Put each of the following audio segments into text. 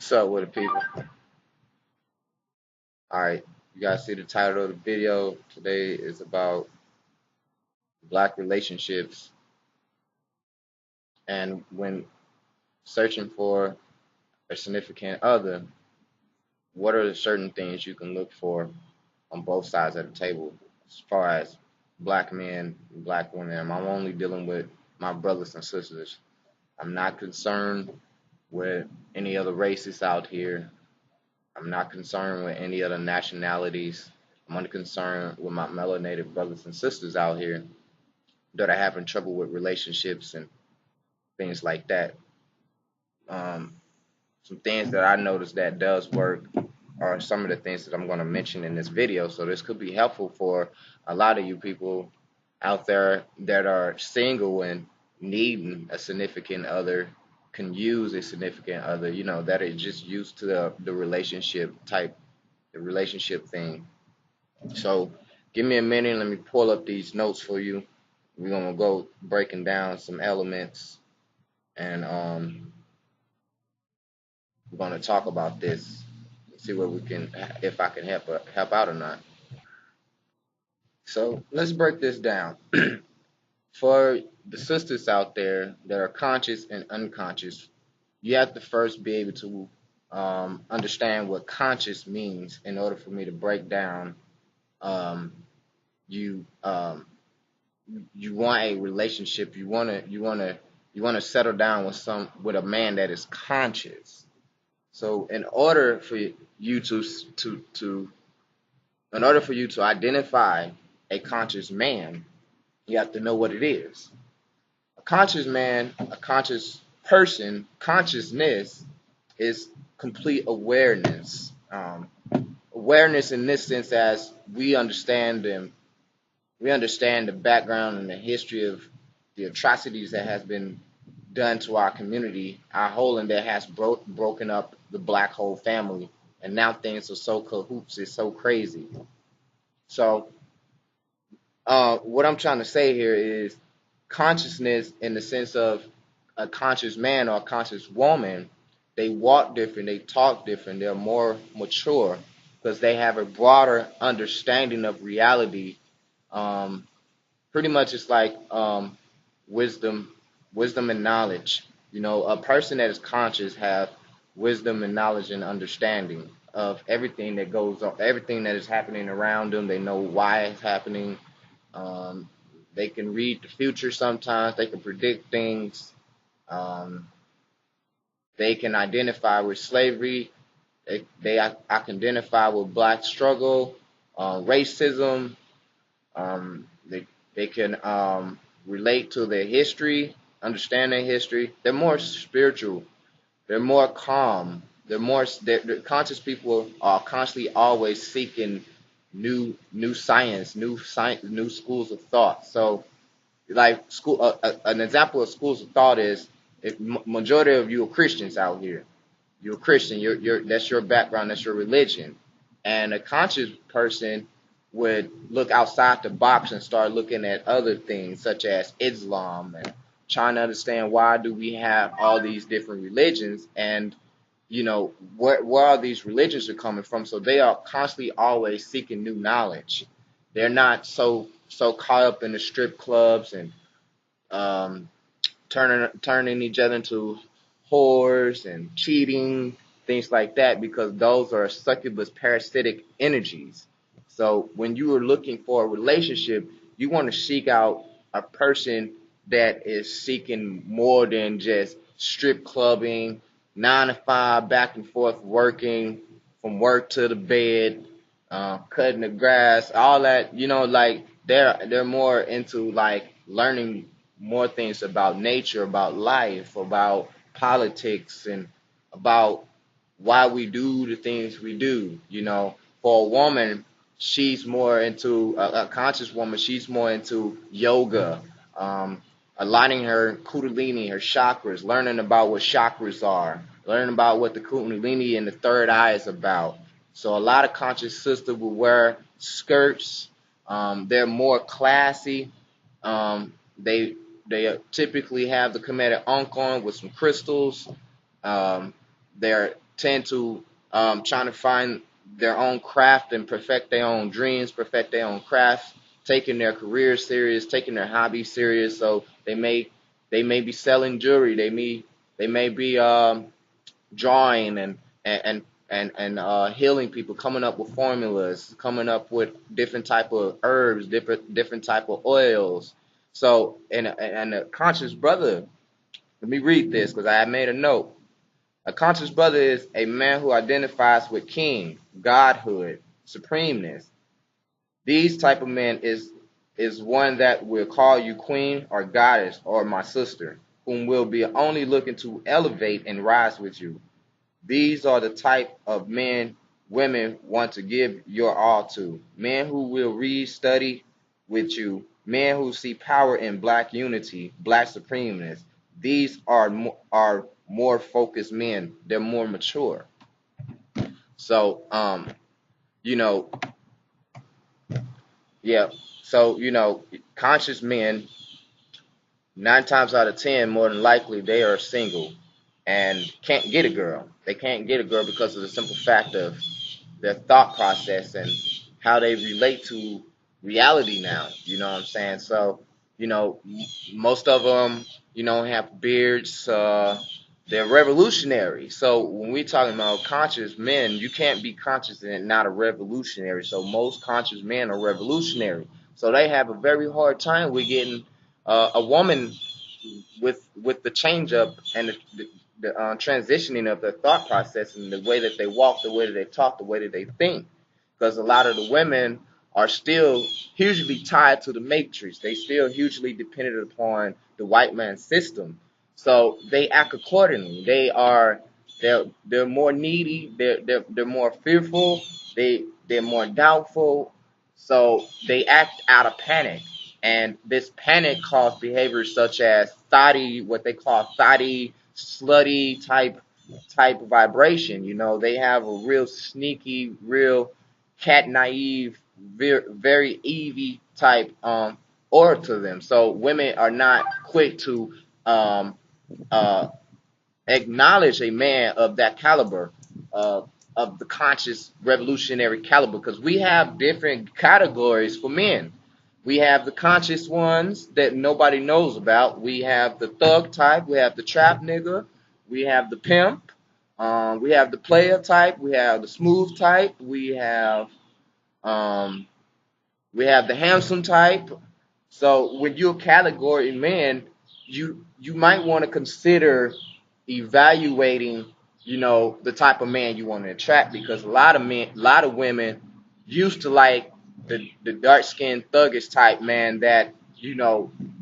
What's up with the people? Alright, you guys see the title of the video. Today is about black relationships, and when searching for a significant other, what are the certain things you can look for on both sides of the table as far as black men and black women? I'm only dealing with my brothers and sisters. I'm not concerned with any other races out here. I'm not concerned with any other nationalities. I'm only concerned with my melanated brothers and sisters out here that are having trouble with relationships and things like that. Um, some things that I noticed that does work are some of the things that I'm going to mention in this video. So this could be helpful for a lot of you people out there that are single and needing a significant other, can use a significant other, that are just used to the relationship type, the relationship thing. So give me a minute. Let me pull up these notes for you. We're gonna go breaking down some elements, and we're gonna talk about this. See what we can, if I can help out or not. So let's break this down. For the sisters out there that are conscious and unconscious, you have to first be able to understand what conscious means in order for me to break down. Um, you you want a relationship. You wanna settle down with a man that is conscious. So you to to in order for you to identify a conscious man, you have to know what it is. A conscious man, a conscious person, consciousness is complete awareness. Awareness in this sense, as we understand the background and the history of the atrocities that has been done to our community, our whole, and that has broken up the black whole family, and now things are so cahoots, it's so crazy. So what I'm trying to say here is consciousness in the sense of a conscious man or a conscious woman, they walk different, they talk different, they're more mature because they have a broader understanding of reality. um, Pretty much it's like wisdom, wisdom and knowledge. A person that is conscious have wisdom and knowledge and understanding of everything that goes on, everything that is happening around them. They know why it's happening. Um, they can read the future sometimes. They can predict things. Um, they can identify with slavery. I can identify with black struggle, racism. They can relate to their history, understand their history. They're more spiritual. They're more calm. They're conscious people are constantly always seeking new schools of thought. So, like an example of schools of thought is, if majority of you are Christians out here. You're a Christian. That's your background. That's your religion. And a conscious person would look outside the box and start looking at other things such as Islam, and trying to understand why do we have all these different religions, and where are these religions are coming from. So they are constantly always seeking new knowledge. They're not so caught up in the strip clubs and um, turning each other into whores and cheating, things like that, because those are succubus parasitic energies. So when you are looking for a relationship, you want to seek out a person that is seeking more than just strip clubbing, 9 to 5, back and forth working, from work to the bed, cutting the grass, all that. Like they're more into like learning more things about nature, about life, about politics, and about why we do the things we do. For a woman, she's more into a conscious woman. She's more into yoga, aligning her kundalini, her chakras, learning about what chakras are, learning about what the kundalini and the third eye is about. So a lot of conscious sisters will wear skirts. They're more classy. They typically have the Kemetic Ankh on with some crystals. Um, they're tend to trying to find their own craft and perfect their own dreams, perfect their own crafts, taking their career serious, taking their hobby serious. So they may be selling jewelry, they may be drawing and healing people, coming up with formulas, coming up with different type of herbs, different type of oils. So and a conscious brother, let me read this because I made a note. A conscious brother is a man who identifies with king, godhood, supremeness. These type of men is one that will call you queen or goddess or my sister, whom will be only looking to elevate and rise with you. These are the type of men women want to give your all to. Men who will read, study with you. Men who see power in black unity, black supremeness. These are more focused men. They're more mature. So you know, yeah. So conscious men, 9 times out of 10, more than likely, they are single and can't get a girl. They can't get a girl because of the simple fact of their thought process and how they relate to reality now. You know what I'm saying? So, most of them, have beards. They're revolutionary. So when we're talking about conscious men, you can't be conscious and not a revolutionary. So most conscious men are revolutionary. So they have a very hard time with getting a woman with the change up and the transitioning of their thought process and the way that they walk, the way that they talk, the way that they think. Because a lot of the women are still hugely tied to the matrix. They still hugely dependent upon the white man's system. So they act accordingly. They're more needy. They're more fearful. They're more doubtful. So they act out of panic. And this panic caused behaviors such as thotty, what they call thotty, slutty type of vibration. They have a real sneaky, real cat naive, very Evie type aura to them. So women are not quick to um, uh, acknowledge a man of that caliber, of the conscious revolutionary caliber, because we have different categories for men. We have the conscious ones that nobody knows about. We have the thug type. We have the trap nigga. We have the pimp. We have the player type. We have the smooth type. Um, we have the handsome type. So when you're a category man, you might want to consider evaluating, the type of man you want to attract, because a lot of women used to like the dark skinned thuggish type man that,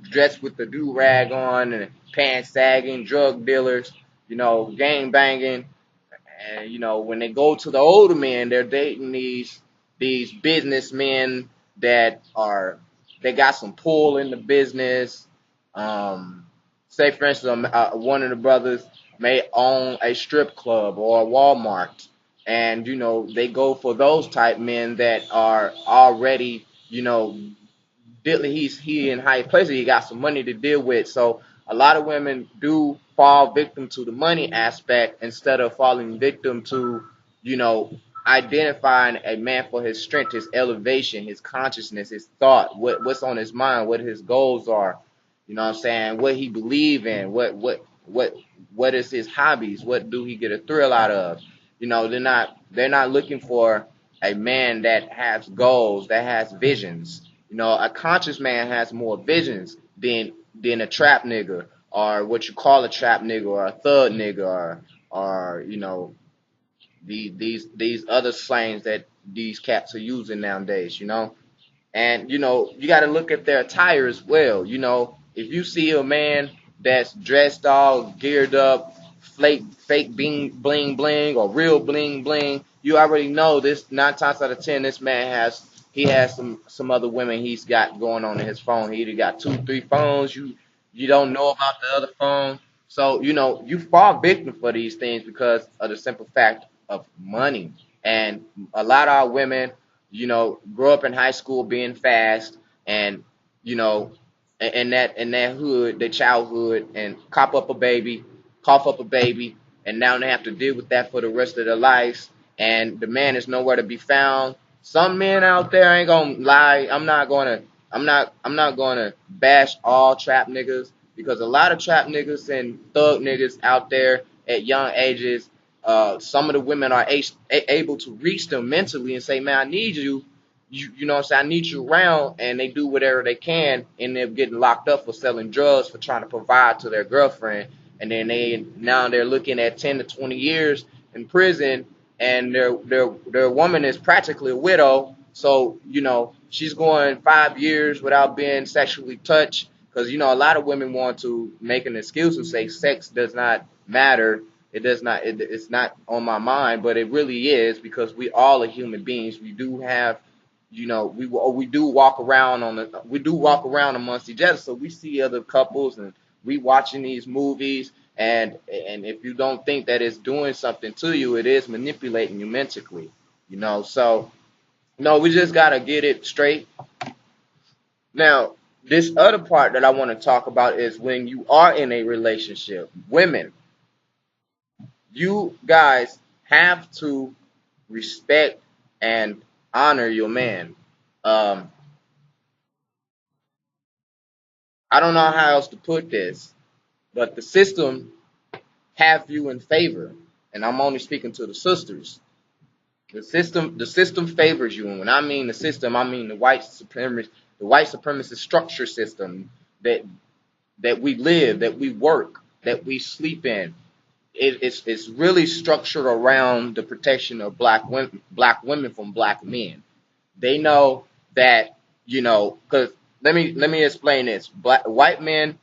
dressed with the do rag on and pants sagging, drug dealers, gang banging, and when they go to the older men, they're dating these businessmen that are they got some pull in the business. Say for instance, one of the brothers may own a strip club or a Walmart, and they go for those type men that are already he in high places. He got some money to deal with. So a lot of women do fall victim to the money aspect instead of falling victim to, you know, identifying a man for his strength, his elevation, his consciousness, his thought, what's on his mind, what his goals are. You know what I'm saying? What he believe in, what is his hobbies, what do he get a thrill out of? They're not looking for a man that has goals, that has visions. A conscious man has more visions than a trap nigga, or what you call a trap nigga, or a thug nigga, or these other slangs that these cats are using nowadays. And you got to look at their attire as well. If you see a man that's dressed all geared up, fake bling bling or real bling bling, you already know this. 9 times out of 10, this man has some other women he's got going on in his phone. He either got 2, 3 phones. You don't know about the other phone. So you fall victim for these things because of the simple fact of money. And a lot of our women grow up in high school being fast, and you know, in that hood, their childhood, and cough up a baby, and now they have to deal with that for the rest of their lives, and the man is nowhere to be found. Some men out there, I ain't gonna lie, I'm not gonna bash all trap niggas, because a lot of trap niggas and thug niggas out there at young ages, some of the women are able to reach them mentally and say, man, I need you. You know what I'm saying? I need you around, and they do whatever they can, and they're getting locked up for selling drugs, for trying to provide to their girlfriend, and then they're looking at 10 to 20 years in prison, and their woman is practically a widow. So she's going 5 years without being sexually touched, because a lot of women want to make an excuse and say sex does not matter. It does not. It's not on my mind, but it really is, because we all are human beings. We do have, we do walk around amongst each other, so we see other couples and we watching these movies, and if you don't think that it's doing something to you, it is manipulating you mentally. So no, we just gotta get it straight. Now, this other part that I want to talk about is when you are in a relationship. Women, you guys have to respect and honor your man. Um, I don't know how else to put this, but the system have you in favor, and I'm only speaking to the sisters. The system favors you, and when I mean the system, I mean the white supremacist structure system that we live, that we work, that we sleep in. It's really structured around the protection of black women from black men. They know that, because let me explain this. White men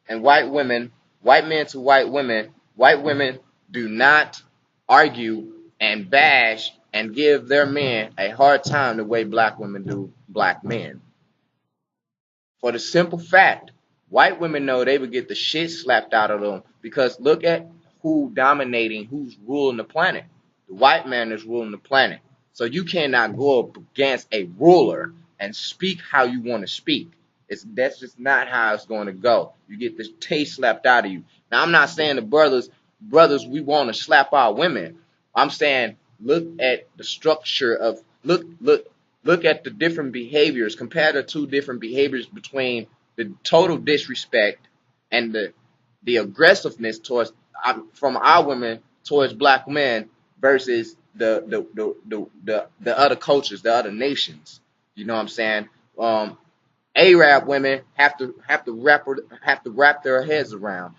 and white women, white men to white women do not argue and bash and give their men a hard time the way black women do black men. For the simple fact, white women know they would get the shit slapped out of them, because look at who's ruling the planet. The white man is ruling the planet. So you cannot go up against a ruler and speak how you want to speak. That's just not how it's going to go. You get the taste slapped out of you. Now, I'm not saying the brothers we want to slap our women. I'm saying look at the structure of look at the different behaviors, compare the two different behaviors between the total disrespect and the aggressiveness towards from our women towards black men versus the other cultures, the other nations. You know what I'm saying? Arab women have to wrap their heads around.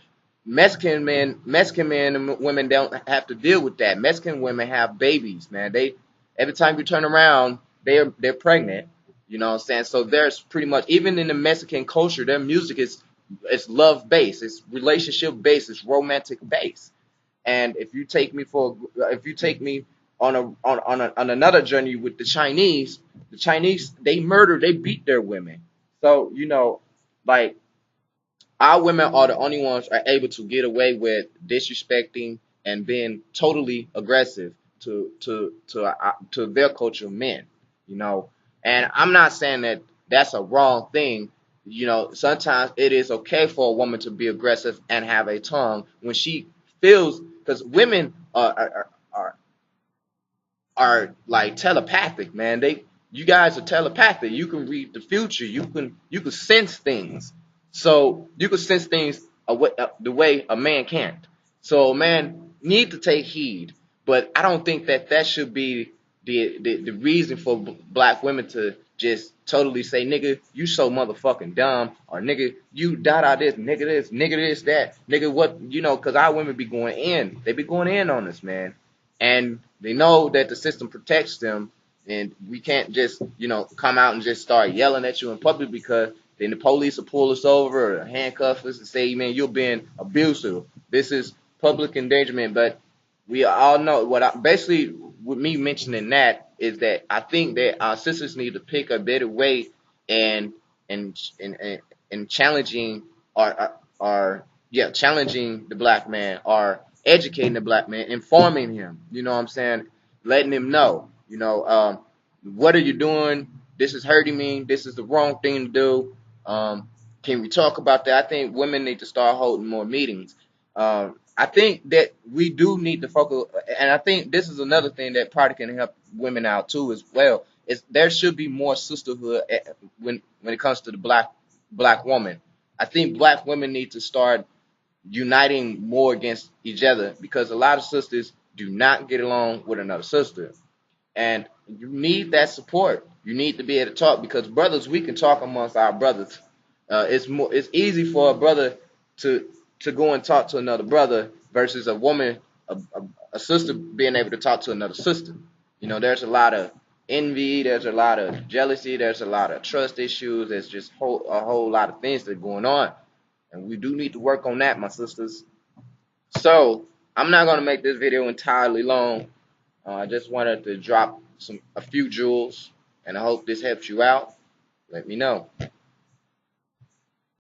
Mexican men and women don't have to deal with that. Mexican women have babies, man. They every time you turn around, they're pregnant. You know what I'm saying? So there's pretty much, even in the Mexican culture, their music is it's love based, it's relationship based, it's romantic based. And if you take me on another journey with the Chinese they beat their women. So like our women are the only ones are able to get away with disrespecting and being totally aggressive to their culture of men. You know, and I'm not saying that that's a wrong thing. Sometimes it is okay for a woman to be aggressive and have a tongue when she feels, because women are like telepathic, man. You guys are telepathic. You can read the future. You can sense things. So you can sense things the way a man can't. So a man need to take heed. But I don't think that should be the reason for black women to just totally say, nigga, you so motherfucking dumb, or nigga, you this, nigga this, that, nigga what, because our women be going in. They be going in on us, man. And they know that the system protects them, and we can't just come out and just start yelling at you in public, because then the police will pull us over or handcuff us and say, man, you're being abusive. This is public endangerment. But we all know basically with me mentioning that is that I think that our sisters need to pick a better way and and challenging challenging the black man, or educating the black man, informing him. You know what I'm saying? Letting him know. What are you doing? This is hurting me. This is the wrong thing to do. Can we talk about that? I think women need to start holding more meetings. I think that we do need to focus, and I think this is another thing that probably can help women out too as well. Is there should be more sisterhood when it comes to the black woman. I think black women need to start uniting more against each other because a lot of sisters do not get along with another sister, and you need that support. You need to be able to talk because brothers, we can talk amongst our brothers. It's easy for a brother to go and talk to another brother versus a woman, a sister being able to talk to another sister. You know, there's a lot of envy, there's a lot of jealousy, there's a lot of trust issues. There's just a whole lot of things that are going on, and we do need to work on that, my sisters. So I'm not gonna make this video entirely long. I just wanted to drop a few jewels, and I hope this helps you out. Let me know.